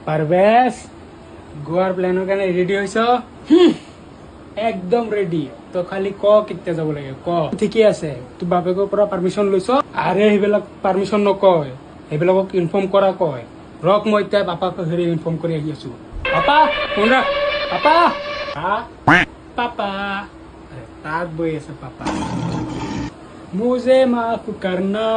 পারভেজ গোয়ার প্ল্যানের কারণে রেডি হইছ একদম রেডি তো খালি ক কেতিয়া যাব লাগে ক ঠিকে আছে তুই বাপেকৰ পৰা পাৰমিশন লৈছ আৰে সেইবিলাক পাৰমিশন নকয় সেইবিলাকক ইনফৰ্ম কৰা কয় ৰক মই এতিয়া পাপাক হেৰি ইনফৰ্ম কৰি আহি আছো পাপা ফোন ৰাখ পাপা পাপা তাক বৈ আছে পাপা मुझे माफ करना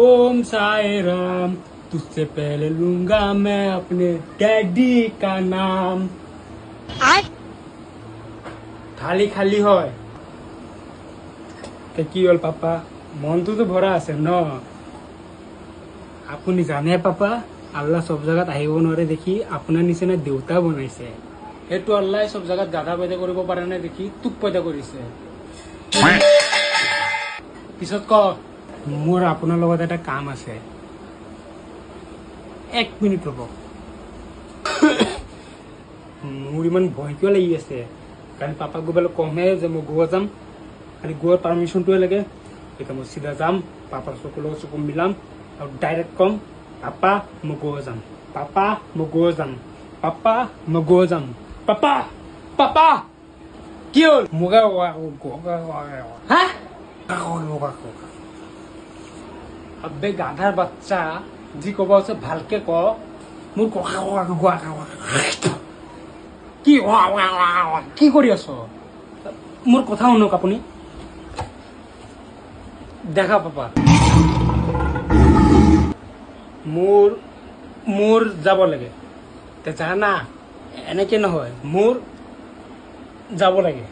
ओम साई राम तुझसे पहले लूंगा मैं अपने डैडी का नाम खाली खाली হয় কি হল পাপা মনটো তো ভরা আছে ন আপুনি জানে পাপা আল্লাহ সব জায়গাত আহিব নোৱাৰে দেখি আপোনাৰ নিচিনা দেউতা বনাইছে এইটো আল্লাহ সব জায়গাত গাধা পয়দা কৰিব পাৰে নাই দেখি তোক পয়দা কৰিছে পিছত ক মোৰ আপোনাৰ লগত এটা কাম আছে 1 মিনিট ৰব মোৰ ইমান ভয় কিয় লাগি আছে কাৰণ পাপাক গবলৈ কমে যে মই গোৱা যাম খালি গোৱাৰ পাৰমিশনটোৱে লাগে এতিয়া মই চিধা যাম পাপাৰ চকুৰ লগত চকু মিলাম আৰু ডাইৰেক্ট কম পাপা মই গোৱা যাম পাপা মই গোৱা যাম পাপা মই গোৱা যাম পাপা পাপা কি হ'ল মুগা হা আবে গাধাৰ বাচ্চা জি কব আছে ভালকে ক মোৰ কি কি কৰি আছ মোর কথা শুনক আপুনি দেখা পাপা মোর মোর যাব লাগে তে জানা এনেকে নহয় মোর যাব লাগে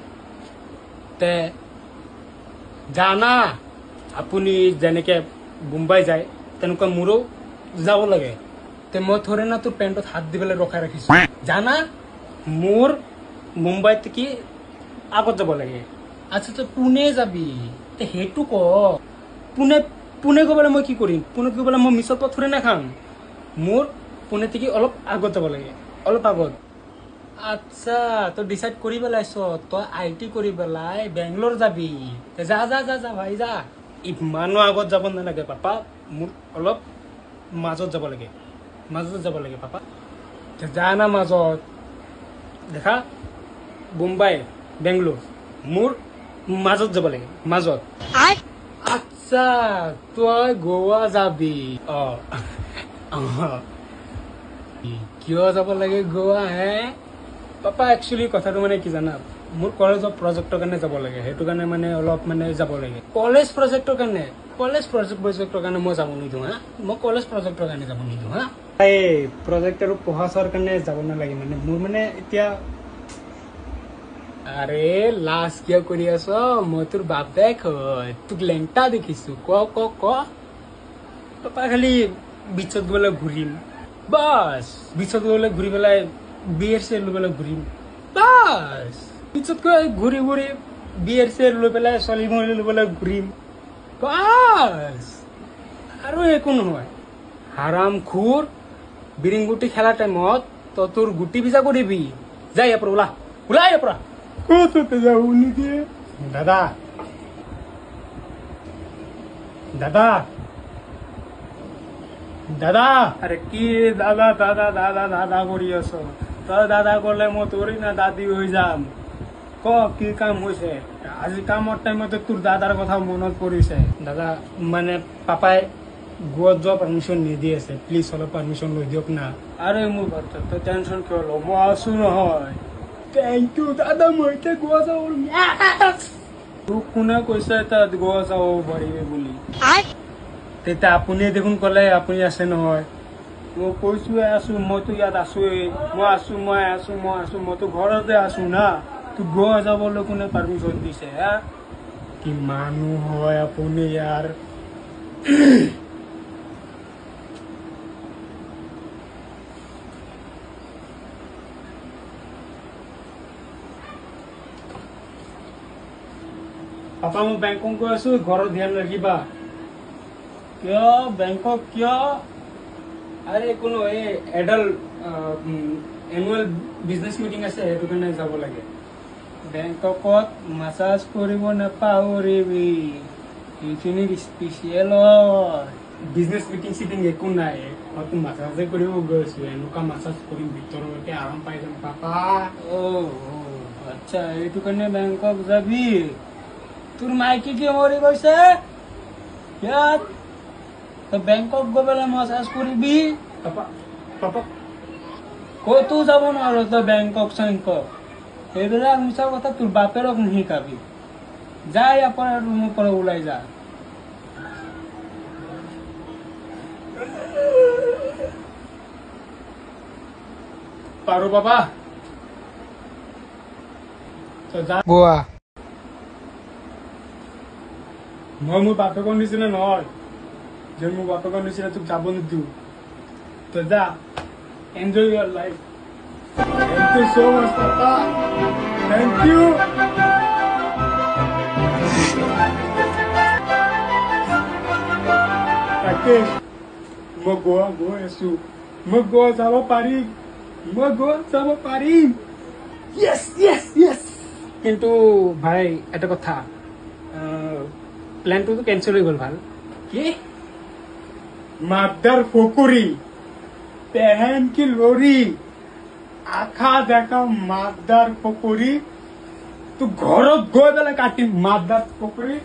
তে জানা আপুনি যেনেকে মুম্বাই যায় তেনেকুৱা মোৰো যাব লাগে তে মই থৰে না তোৰ পেণ্টত হাত দি পেলাই ৰখাই ৰাখিছো জানা মোৰ মুম্বাইত কি আগত যাব লাগে আচ্ছা তই পুনে যাবি তে সেইটো ক পুনে পুনে গ'বলৈ মই কি কৰিম পুনেত গ'বলৈ মই মিছৰ পথ থৰে নাখাম মোৰ পুনে থেকে অলপ আগত যাব লাগে অলপ আগত আচ্ছা তই ডিসাইড কৰি পেলাইছ তই আইটি কৰি পেলাই বেংগলোৰ যাবি যা যা যা যা ভাই যা ইমানো আগত যাব নালাগে পাপা মোৰ অলপ মাজত যাব লাগে পাপা যা না মাজত দেখা মুম্বাই বেংগলোৰ মোৰ মাজত যাব লাগে মাজত আচ্ছা তই গোৱা যাবি কিয় যাব লাগে গোৱা হে পাপা একচুয়ালি কথাটো মানে কি জানা মোৰ কলেজৰ প্ৰজেক্টৰ কাৰণে যাব লাগে হেতু কাৰণে মানে অলপ মানে যাব লাগে কলেজ প্ৰজেক্টৰ কাৰণে মই যাব নিদো হা মই কলেজ প্ৰজেক্টৰ কাৰণে যাব নিদো হা এই প্ৰজেক্টৰ পঢ়াৰ কাৰণে যাব নালাগে মানে মোৰ মানে এতিয়া আৰে লাজ কিয় কৰি আছ মই তোৰ বাপেক হয় তোক লেংটা দেখিছো ক ক ক পাপা খালি বিচত গলে ঘূৰিম বাস বিচত গলে ঘূৰি পেলাই বিয়েৰ চেৰ লৈ পেলাই ঘূৰিম বাস পিছতকৈ ঘূৰি ঘূৰি বিয়েৰ চেৰ লৈ পেলাই চলি মলি লৈ পেলাই ঘূৰিম বাস আৰু একো নহয় হাৰাম খুৰ বিৰিংগুটি খেলা টাইমত তই তোৰ গুটি ভিজা কৰিবি যাই ইয়াৰ পৰা ওলা ওলা ইয়াৰ পৰা ক'ত যাওঁ নিদিয়ে দাদা দাদা দাদা আৰে কি দাদা দাদা দাদা দাদা কৰি আছ তই দাদা ক'লে মই তোৰি না দাদি হৈ যাম ক কি কাম হৈছে আজি কামৰ টাইমতে তোৰ দাদাৰ কথা মনত পৰিছে দাদা মানে পাপাই গোৱাত যোৱা পাৰমিশন নিদিয়ে আছে প্লিজ অলপ পাৰমিশন লৈ দিয়ক না আৰে মোৰ বাচ্চা তই টেনশন কিয় ল মই আছো নহয় থ্যাংক ইউ দাদা মই এতিয়া গোৱা যাওঁ তোক কোনে কৈছে তাত গোৱা যাব পাৰিবি বুলি তেতিয়া আপুনি দেখোন ক'লে আপুনি আছে নহয় মই কৈছোৱে আছো মইতো ইয়াত আছোৱেই মই আছো মইতো ঘৰতে আছো না তোক গোৱা যাবলৈ কোনে পাৰমিশন দিছে হা কি মানুহ হয় আপুনি ইয়াৰ পাপা মই বেংকক গৈ আছো ঘৰৰ ধ্যান ৰাখিবা কিয় বেংকক কিয় আৰে কোনো এই এডাল এনুৱেল বিজনেস মিটিং আছে হেতু কাৰণে যাব লাগে বেংককত মাসাজ কৰিব নাপাহৰিবি এইখিনি স্পেচিয়েল বিজনেস মিটিং একো নাই তোক মাছাজে কৰিব গৈছো এনেকুৱা মাছাজ কৰিম ভিতৰলৈকে আৰাম পাই যাম পাপা আচ্ছা এইটো কাৰণে বেংকক যাবি তোৰ মাইকী কি মৰি গৈছে ইয়াত তই বেংকক গৈ পেলাই মাছাজ কৰিবি পাপা পাপা ক'তো যাব নোৱাৰ তই বেংকক চেংকক এইবিলাক মিছা কথা তোৰ বাপেৰক নিশিকাবি যা ইয়াৰ পৰা ৰুমৰ পৰা ওলাই যা পাৰো বাবা গোৱা মই মোৰ বাপেকৰ নিচিনা নহয় যে মোৰ বাপেকৰ নিচিনা তোক যাব নিদিওঁ তই যা এনজয় ইউৰ life thank U so much papa thank U Rakesh মই গোৱা গৈ আছো মই গোৱা যাব পাৰিম Yes, yes, yes. কিন্তু ভাই এটা কথা প্ল্যানটো তো ক্যান্সেল হয়ে গেল ভাল কি মাদার ফকুরি পেহেন কি লরি আখা দেখা মাদার ফকুরি তো ঘরত গৈ পেলাই কাটিম মাদার ফকুরি